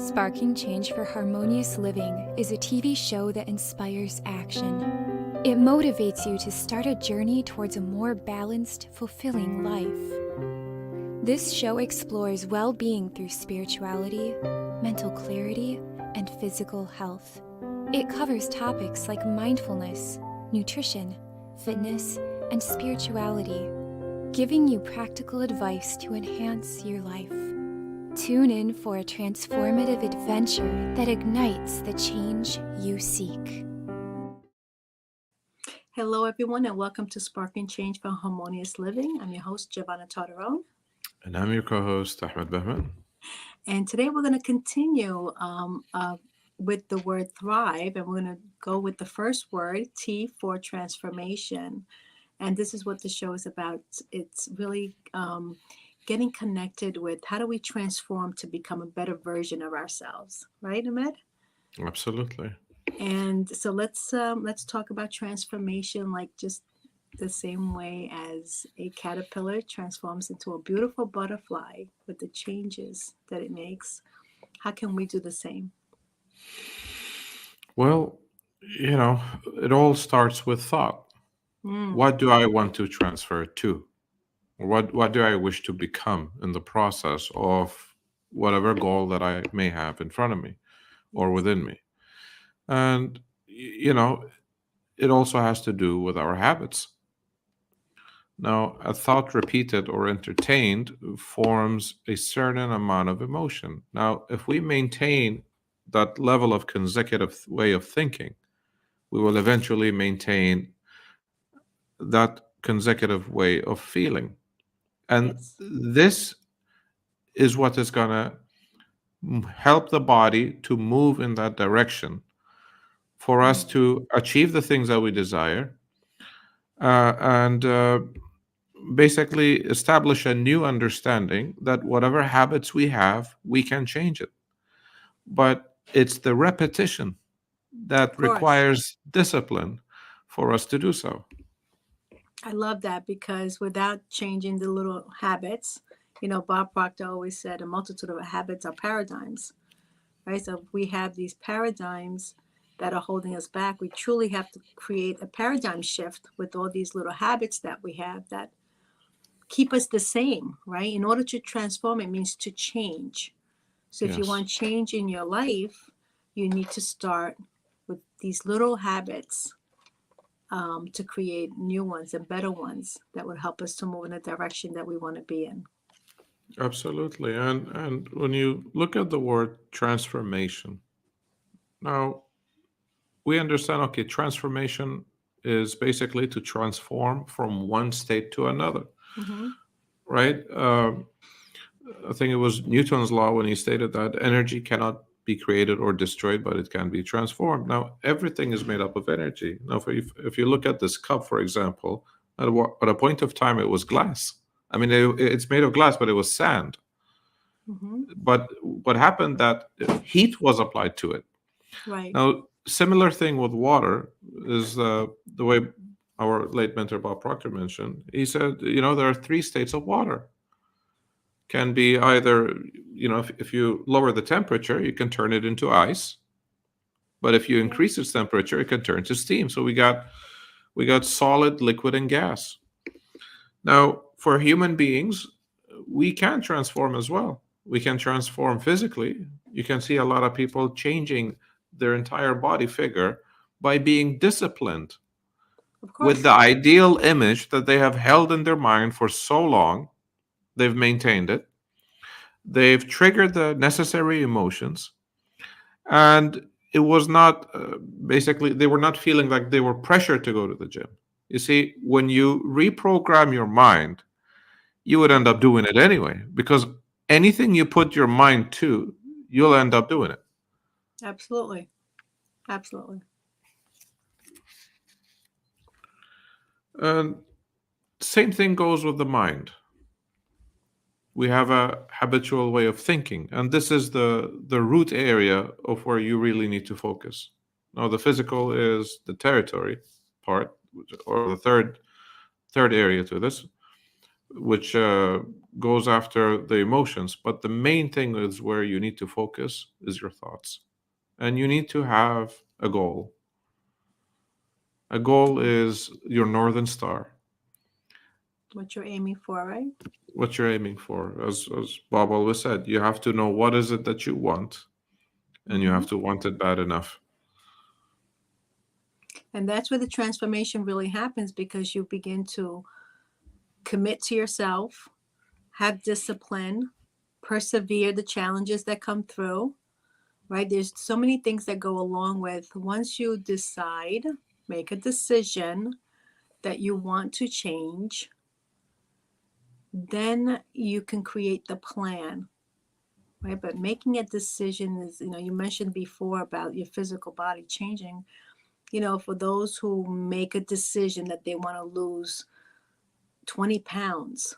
Sparking Change for Harmonious Living is a TV show that inspires action. It motivates you to start a journey towards a more balanced, fulfilling life. This show explores well-being through spirituality, mental clarity, and physical health. It covers topics like mindfulness, nutrition, fitness, and spirituality, giving you practical advice to enhance your life. Tune in for a transformative adventure that ignites the change you seek. Hello, everyone, and welcome to Sparking Change for Harmonious Living. I'm your host, Giovanna Tartarone. And I'm your co-host, Ahmed Bahman. And today we're going to continue with the word thrive, and we're going to go with the first word, T for transformation. And this is what the show is about. It's really getting connected with how do we transform to become a better version of ourselves, right, Ahmed? Absolutely. And so let's talk about transformation, like just the same way as a caterpillar transforms into a beautiful butterfly with the changes that it makes. How can we do the same? Well, it all starts with thought. Mm, What do I want to transfer to? What do I wish to become in the process of whatever goal that I may have in front of me or yes. within me? And it also has to do with our habits. Now, a thought repeated or entertained forms a certain amount of emotion. Now, if we maintain that level of consecutive way of thinking, we will eventually maintain that consecutive way of feeling. And Yes. this is what is going to help the body to move in that direction for us Mm, to achieve the things that we desire and basically establish a new understanding that whatever habits we have, we can change it. But it's the repetition of that course. requires discipline for us to do so. I love that because without changing the little habits, Bob Proctor always said a multitude of habits are paradigms, right? So if we have these paradigms that are holding us back, we truly have to create a paradigm shift with all these little habits that we have that keep us the same, right? In order to transform, it means to change. So if you Yes, want change in your life, you need to start with these little habits to create new ones and better ones that would help us to move in the direction that we want to be in. absolutely. And when you look at the word transformation, now we understand, okay, transformation is basically to transform from one state to another, Mm-hmm. right? I think it was Newton's law when he stated that energy cannot be created or destroyed, but it can be transformed. Now, everything is made up of energy. Now, if you look at this cup, for example, at a point of time, it was glass. I mean, it's made of glass, but it was sand. Mm-hmm. But what happened that heat was applied to it. Right. Now, similar thing with water is the way our late mentor Bob Proctor mentioned. He said, there are three states of water. Can be either, if you lower the temperature, you can turn it into ice. But if you Yeah. increase its temperature, it can turn to steam. So we got solid, liquid, and gas. Now, for human beings, we can transform as well. We can transform physically. You can see a lot of people changing their entire body figure by being disciplined Of with course. the ideal image that they have held in their mind for so long. They've maintained it. They've triggered the necessary emotions, and it was not basically, they were not feeling like they were pressured to go to the gym. You see, when you reprogram your mind, you would end up doing it anyway, because anything you put your mind to, you'll end up doing it. Absolutely. Absolutely. And same thing goes with the mind. We have a habitual way of thinking, and this is the root area of where you really need to focus. Now, the physical is the territory part, or the third area to this, which goes after the emotions, but the main thing is where you need to focus is your thoughts. And you need to have a goal. A goal is your northern star, What you're aiming for, right? what you're aiming for. As Bob always said, you have to know what is it that you want, and you Hmm. have to want it bad enough. And that's where the transformation really happens, because you begin to commit to yourself, have discipline, persevere the challenges that come through, right? There's so many things that go along with once you decide, make a decision that you want to change, then you can create the plan, right? But making a decision is, you mentioned before about your physical body changing. For those who make a decision that they want to lose 20 pounds,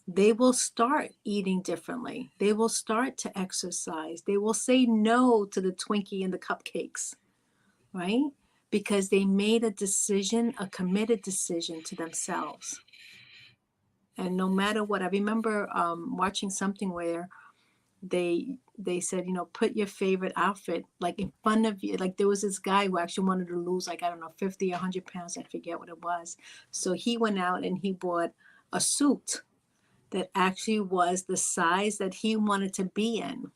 they will start eating differently. They will start to exercise. They will say no to the Twinkie and the cupcakes, right? Because they made a decision, a committed decision to themselves. And no matter what, I remember watching something where they said, put your favorite outfit like in front of you. Like there was this guy who actually wanted to lose, like, I don't know, 50 or 100 pounds. I forget what it was. So he went out and he bought a suit that actually was the size that he wanted to be in.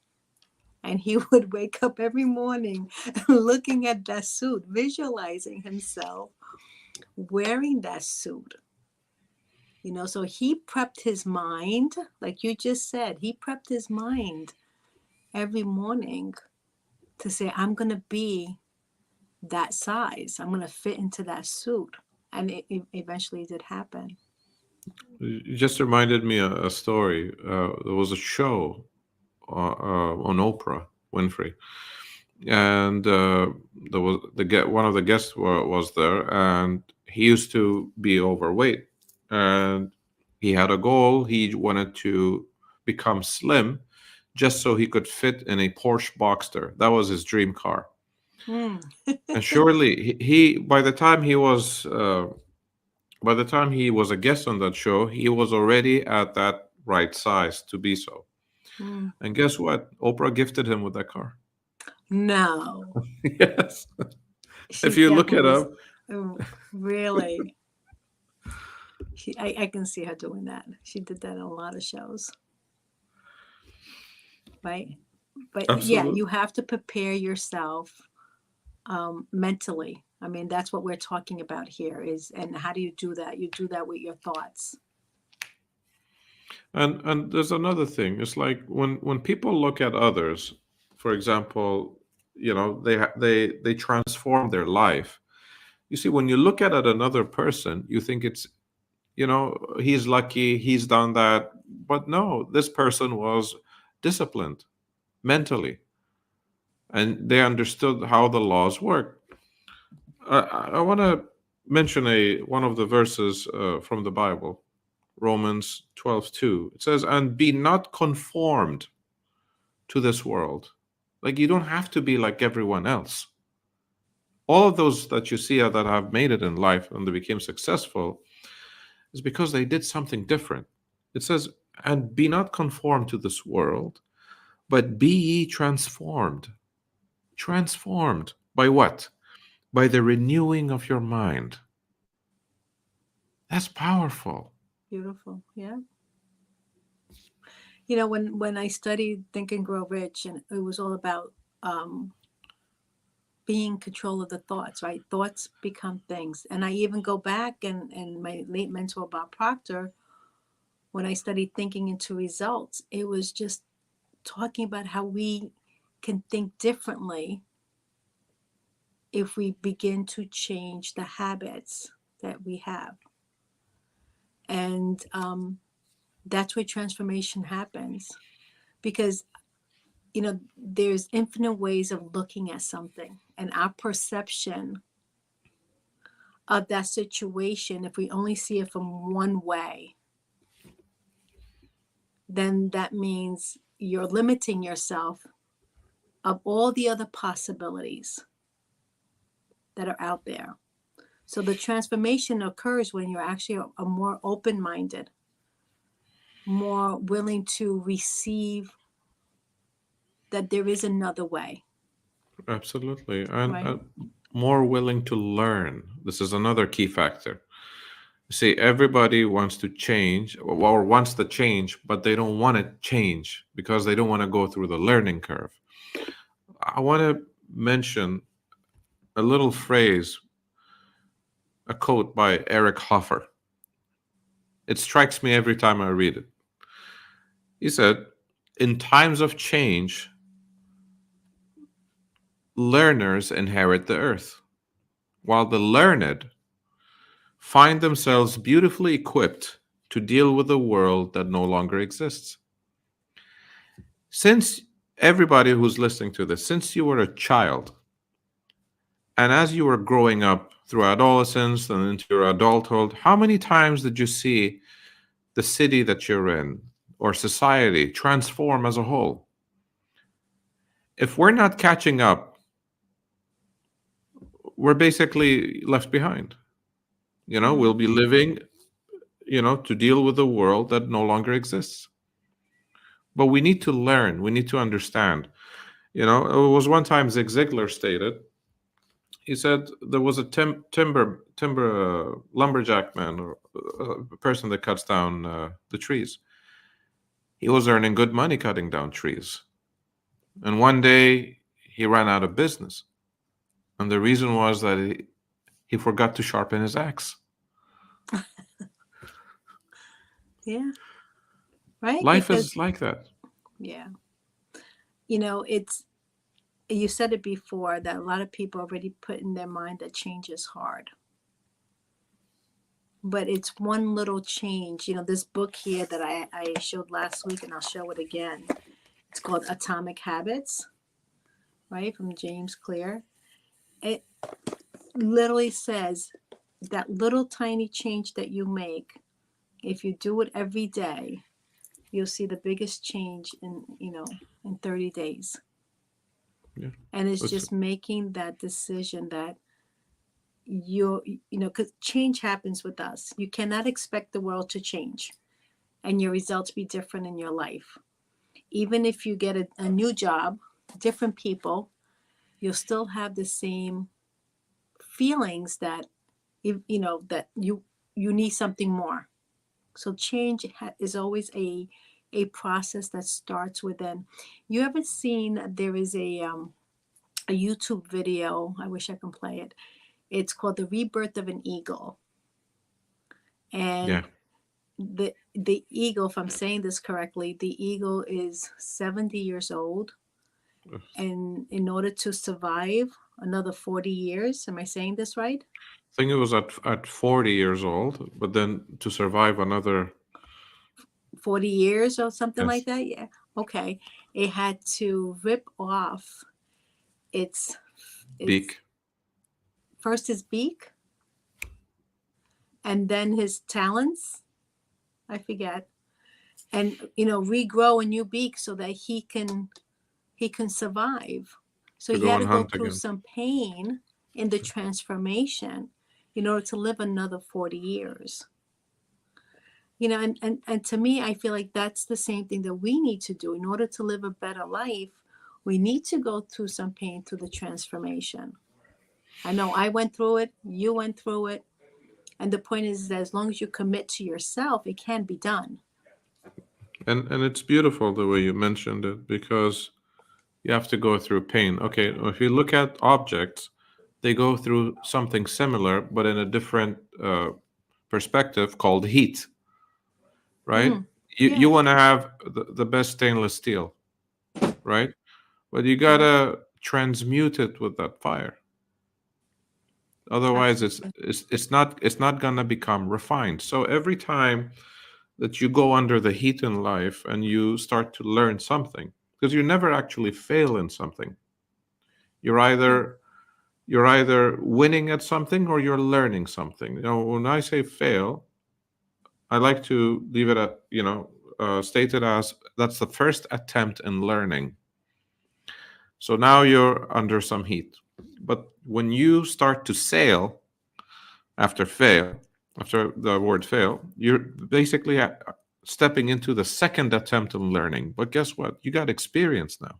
And he would wake up every morning looking at that suit, visualizing himself wearing that suit. So he prepped his mind, like you just said, he prepped his mind every morning to say, I'm going to be that size. I'm going to fit into that suit. And it eventually did happen. You just reminded me a story. There was a show on Oprah Winfrey, and there was one of the guests was there, and he used to be overweight, and he had a goal. He wanted to become slim, just so he could fit in a Porsche Boxster. That was his dream car. Mm. And surely he by the time he was a guest on that show, he was already at that right size to be so. Mm. And guess what? Oprah gifted him with that car. No, Yes. she If you look it definitely, up, really, I can see her doing that. She did that in a lot of shows, right? But yeah, absolutely. you have to prepare yourself mentally. I mean, that's what we're talking about here is, and how do you do that? You do that with your thoughts. And there's another thing. It's like when people look at others, for example, they transform their life. You see, when you look at another person, you think it's, he's lucky, he's done that. But no, this person was disciplined mentally, and they understood how the laws work. I want to mention a one of the verses from the Bible, Romans 12:2. It says, "And be not conformed to this world." Like you don't have to be like everyone else. All of those that you see that have made it in life and they became successful is because they did something different. It says, "And be not conformed to this world, but be ye transformed." Transformed by what? By the renewing of your mind. That's powerful. Beautiful. Yeah. When I studied Think and Grow Rich, and it was all about um, being in control of the thoughts, right? Thoughts become things. And I even go back and my late mentor, Bob Proctor, when I studied Thinking into Results, it was just talking about how we can think differently if we begin to change the habits that we have. And that's where transformation happens. Because there's infinite ways of looking at something, and our perception of that situation, if we only see it from one way, then that means you're limiting yourself of all the other possibilities that are out there. So the transformation occurs when you're actually a more open-minded, more willing to receive that there is another way, Absolutely. And right? more willing to learn. This is another key factor. See, everybody wants to change or wants the change, but they don't want to change because they don't want to go through the learning curve. I want to mention a little phrase, a quote by Eric Hoffer. It strikes me every time I read it. He said, in times of change, learners inherit the earth, while the learned find themselves beautifully equipped to deal with a world that no longer exists. Since everybody who's listening to this, since you were a child, and as you were growing up through adolescence and into your adulthood, how many times did you see the city that you're in or society transform as a whole? If we're not catching up, we're basically left behind. We'll be living, to deal with a world that no longer exists. But we need to learn, we need to understand. It was one time Zig Ziglar stated, he said there was a timber lumberjack man, or a person that cuts down the trees. He was earning good money cutting down trees. And one day he ran out of business. And the reason was that he forgot to sharpen his axe. Yeah, right. Life Because is like that. yeah, it's you said it before that a lot of people already put in their mind that change is hard. But it's one little change. This book here that I showed last week, and I'll show it again. It's called Atomic Habits, right, from James Clear. It literally says that little tiny change that you make, if you do it every day, you'll see the biggest change in 30 days. Yeah. And it's It's, just making that decision that because change happens with us. You cannot expect the world to change and your results be different in your life. Even if you get a new job, different people, you'll still have the same feelings that that you need something more. So change is always a process that starts within. You ever seen there is a YouTube video? I wish I can play it. It's called The Rebirth of an Eagle. yeah. And the eagle, if I'm saying this correctly, the eagle is 70 years old. And in order to survive another 40 years, am I saying this right? I think it was at 40 years old, but then to survive another, 40 years or something like yes, that? Yeah. Okay. It had to rip off its its beak. first his beak and then his talons. I forget. And regrow a new beak so that he can survive. So To he go had and to go hunt through again. some pain in the transformation in order to live another 40 years. And to me, I feel like that's the same thing that we need to do in order to live a better life. We need to go through some pain through the transformation. I know I went through it, you went through it. And the point is that as long as you commit to yourself, it can be done. And it's beautiful the way you mentioned it, because you have to go through pain. Okay, if you look at objects, they go through something similar, but in a different perspective, called heat, right? Mm, You yeah, want to have the best stainless steel, right? But you yeah, gotta transmute it with that fire. Otherwise, absolutely. it's not gonna become refined. So every time that you go under the heat in life and you start to learn something, because you never actually fail in something. You're Yeah, either you're either winning at something or you're learning something. When I say fail, I like to leave it at, stated as that's the first attempt in learning. So now you're under some heat. But when you start to after fail, after the word fail, you're basically stepping into the second attempt on learning. But guess what? You got experience now.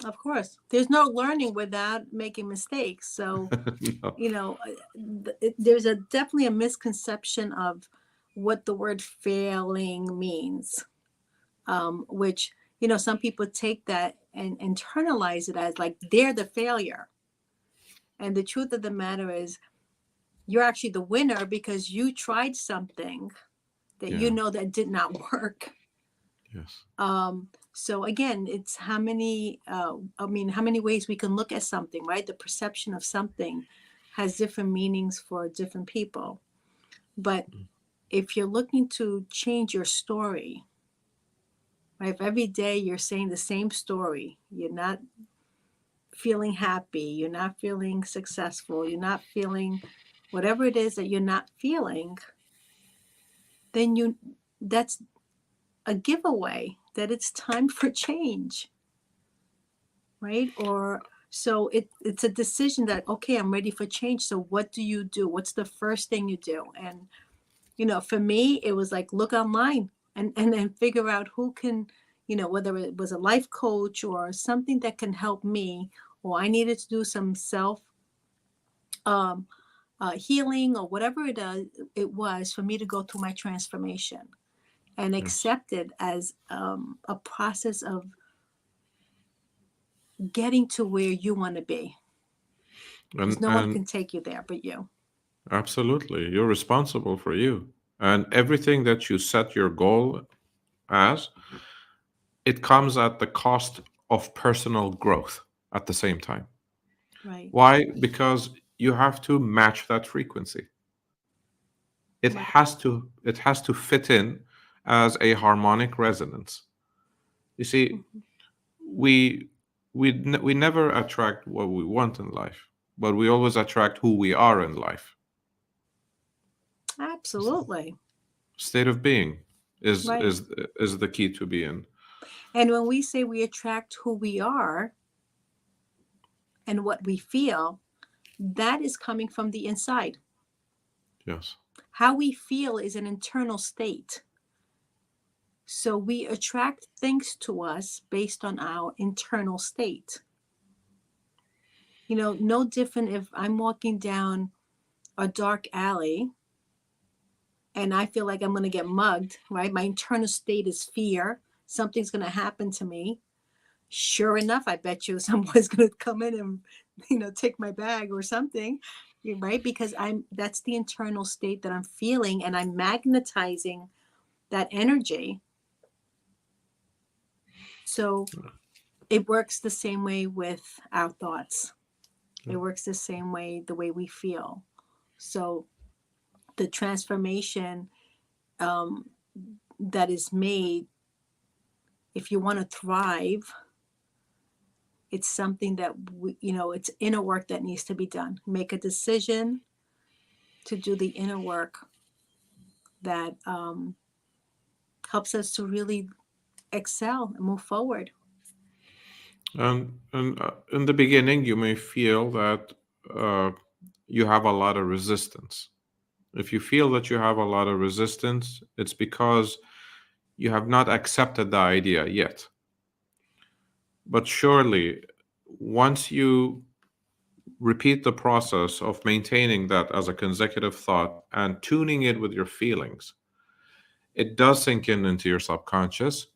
Of course, there's no learning without making mistakes. So, No. there's definitely a misconception of what the word failing means, which, some people take that and internalize it as like they're the failure. And the truth of the matter is, you're actually the winner because you tried something that Yeah. that did not work. Yes. So again, it's how many, how many ways we can look at something, right? The perception of something has different meanings for different people. But if you're looking to change your story, right? If every day you're saying the same story, you're not feeling happy, you're not feeling successful, you're not feeling whatever it is that you're not feeling, then that's a giveaway that it's time for change, right? Or so it's a decision that, okay, I'm ready for change. So what do you do? What's the first thing you do? And for me, it was like look online and then figure out who can, whether it was a life coach or something that can help me, or I needed to do some self um, healing or whatever it was for me to go through my transformation and Yes. accept it as a process of getting to where you want to be, because And no one and can take you there but you. absolutely, you're responsible for you. And everything that you set your goal as, it comes at the cost of personal growth at the same time. Right. Why? Because you have to match that frequency. Right. It has to fit in as a harmonic resonance. You see, Mhm. we never attract what we want in life, but we always attract who we are in life. Absolutely. State of being is Right. is is the key to being. And when we say we attract who we are and what we feel, that is coming from the inside. Yes. How we feel is an internal state. So we attract things to us based on our internal state. No different if I'm walking down a dark alley and I feel like I'm going to get mugged, right? My internal state is fear. Something's going to happen to me. Sure enough, I bet you someone's going to come in and, take my bag or something, right? Because that's the internal state that I'm feeling, and I'm magnetizing that energy. So it works the same way with our thoughts. Yeah. It works the same way, the way we feel. So the transformation um, that is made, if you want to thrive, it's something that it's inner work that needs to be done. Make a decision to do the inner work that helps us to really excel and move forward. And in the beginning, you may feel that uh, you have a lot of resistance. If you feel that you have a lot of resistance, it's because you have not accepted the idea yet. But surely, once you repeat the process of maintaining that as a consecutive thought and tuning it with your feelings, it does sink in into your subconscious,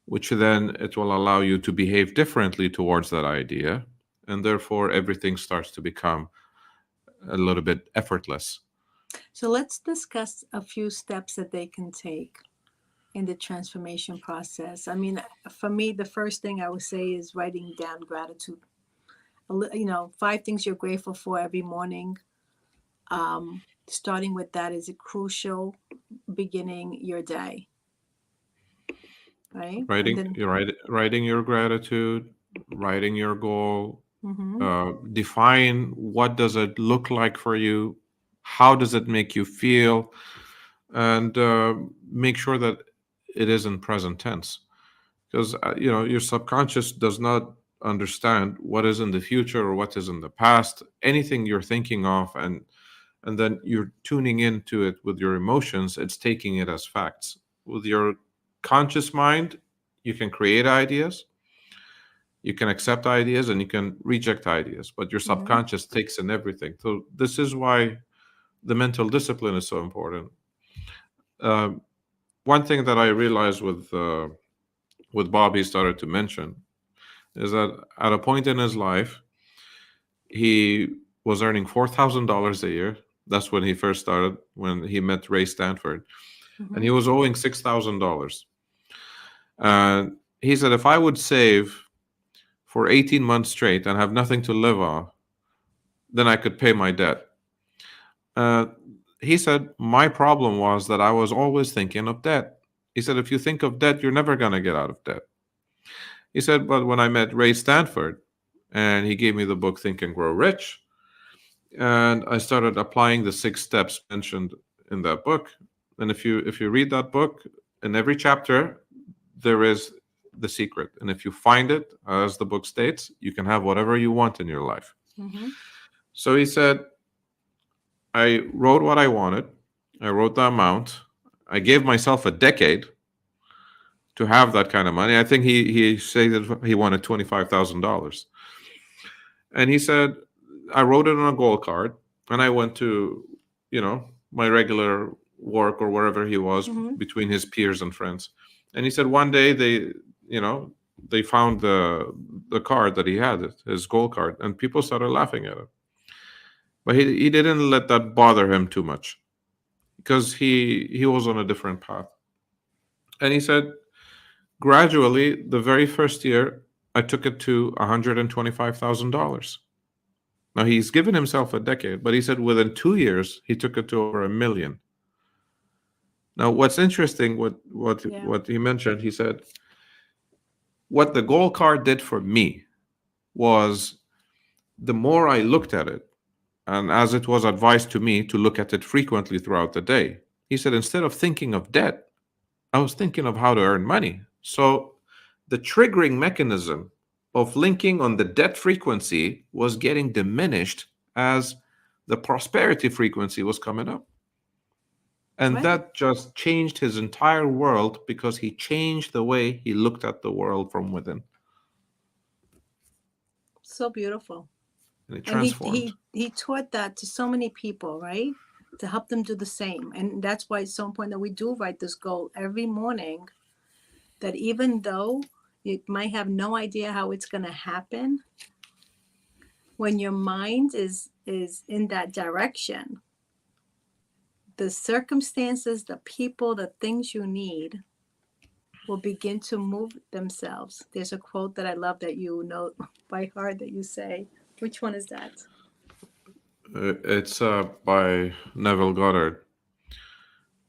which then it will allow you to behave differently towards that idea. And therefore, everything starts to become a little bit effortless. So let's discuss a few steps that they can take in the transformation process. I mean, for me, the first thing I would say is writing down gratitude. 5 things you're grateful for every morning. Starting with that is a crucial beginning your day, right? And then, Writing your gratitude, writing your goal, mm-hmm. define what does it look like for you, how does it make you feel, and make sure that it is in present tense, because your subconscious does not understand what is in the future or what is in the past. Anything you're thinking of, and then you're tuning into it with your emotions, it's taking it as facts. With your conscious mind, you can create ideas, you can accept ideas, and you can reject ideas, but your Mm-hmm. subconscious takes in everything. So this is why the mental discipline is so important. Um, One thing that I realized with Bob, he started to mention is that at a point in his life, he was earning $4,000 a year. That's when he first started, when he met Ray Stanford, and Mm-hmm. he was owing $6,000. And he said, if I would save for 18 months straight and have nothing to live on, then I could pay my debt. Uh, he said, my problem was that I was always thinking of debt. He said, if you think of debt, you're never going to get out of debt. He said, but when I met Ray Stanford and he gave me the book Think and Grow Rich, and I started applying the 6 steps mentioned in that book. And if you read that book, in every chapter there is the secret. And if you find it, as the book states, you can have whatever you want in your life. Mm-hmm. So he said, I wrote what I wanted. I wrote the amount. I gave myself a decade to have that kind of money. I think he said that he wanted $25,000. And he said, I wrote it on a goal card, and I went to, my regular work or wherever he was Mm-hmm. between his peers and friends. And he said one day you know, they found the card that he had, his goal card, and people started laughing at him. But he didn't let that bother him too much because he was on a different path. And he said, gradually, the very first year, I took it to $125,000. Now he's given himself a decade, but he said within 2 years he took it to over 1 million. Now, what's interesting, what Yeah. what he mentioned, he said, what the goal card did for me was the more I looked at it, and as it was advised to me to look at it frequently throughout the day, he said instead of thinking of debt, I was thinking of how to earn money. So the triggering mechanism of linking on the debt frequency was getting diminished as the prosperity frequency was coming up. And Right. that just changed his entire world because he changed the way he looked at the world from within, So beautiful. and it And he transformed. he he taught that to so many people, right? To help them do the same. And that's why it's so important that we do write this goal every morning. That even though you might have no idea how it's going to happen, when your mind is in that direction, the circumstances, the people, the things you need will begin to move themselves. There's a quote that I love that you know by heart that you say. Which one is that? It's by Neville Goddard.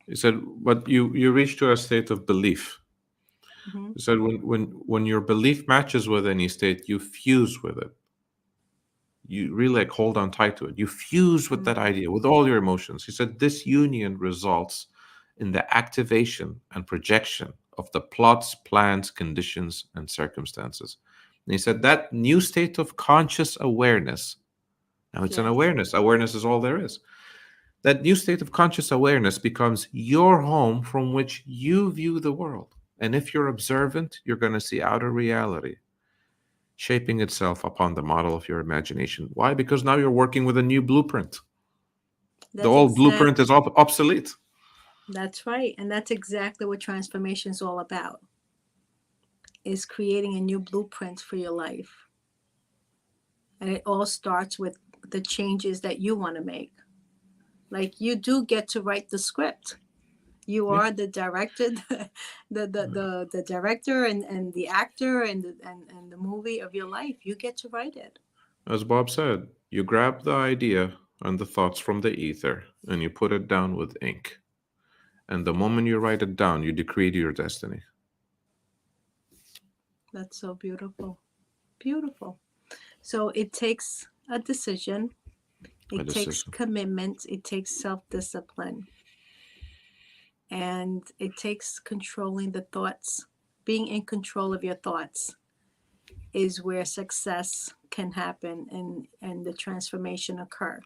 He said, "But you reach to a state of belief." Mm-hmm. He said, when your belief matches with any state, you fuse with it. You really like hold on tight to it. You fuse with that Mm-hmm. idea with all your emotions. He said this union results in the activation and projection of the plots, plans, conditions, and circumstances. And he said that new state of conscious awareness. Now it's an Yes. awareness. Awareness is all there is. That new state of conscious awareness becomes your home from which you view the world. And if you're observant, you're going to see outer reality shaping itself upon the model of your imagination. Why? Because now you're working with a new blueprint. The That's old exact. blueprint is obsolete. That's right. And that's exactly what transformation is all about. Is creating a new blueprint for your life. And it all starts with the changes that you want to make. Like you do get to write the script. You Yeah. are the director, the director and the actor and the movie of your life. You get to write it. As Bob said, you grab the idea and the thoughts from the ether and you put it down with ink. And the moment you write it down, you decree your destiny. That's so beautiful. Beautiful. So it takes a decision, A it takes decision. commitment, it takes self discipline, and it takes controlling the thoughts. Being in control of your thoughts is where success can happen and the transformation occur.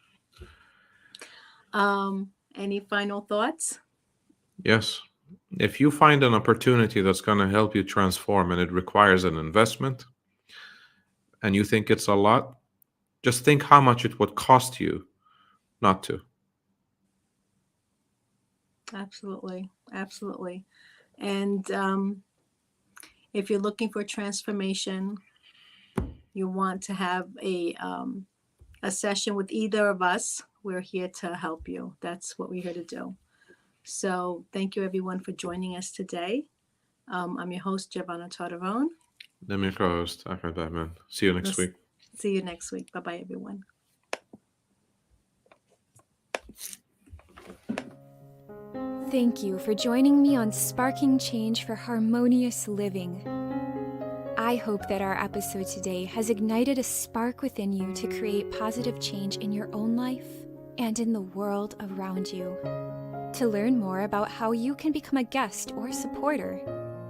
Any final thoughts? Yes. If you find an opportunity that's going to help you transform and it requires an investment and you think it's a lot, just think how much it would cost you not to. Absolutely. Absolutely. And if you're looking for transformation, you want to have a session with either of us, we're here to help you. That's what we're here to do. So thank you everyone for joining us today. I'm your host, Giovanna Tardarone. I'm your co-host, Ahmed Bahman. See you next week. See you next week. Bye-bye, everyone. Thank you for joining me on Sparking Change for Harmonious Living. I hope that our episode today has ignited a spark within you to create positive change in your own life and in the world around you. To learn more about how you can become a guest or supporter,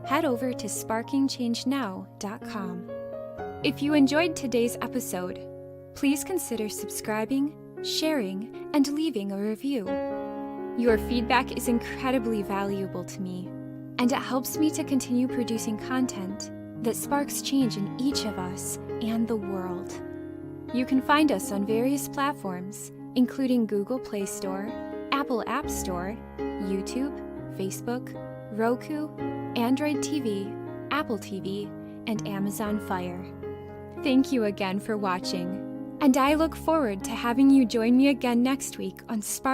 head over to sparkingchangenow.com. If you enjoyed today's episode, please consider subscribing, sharing, and leaving a review. Your feedback is incredibly valuable to me, and it helps me to continue producing content that sparks change in each of us and the world. You can find us on various platforms, including Google Play Store, Apple App Store, YouTube, Facebook, Roku, Android TV, Apple TV, and Amazon Fire. Thank you again for watching, and I look forward to having you join me again next week on Spark.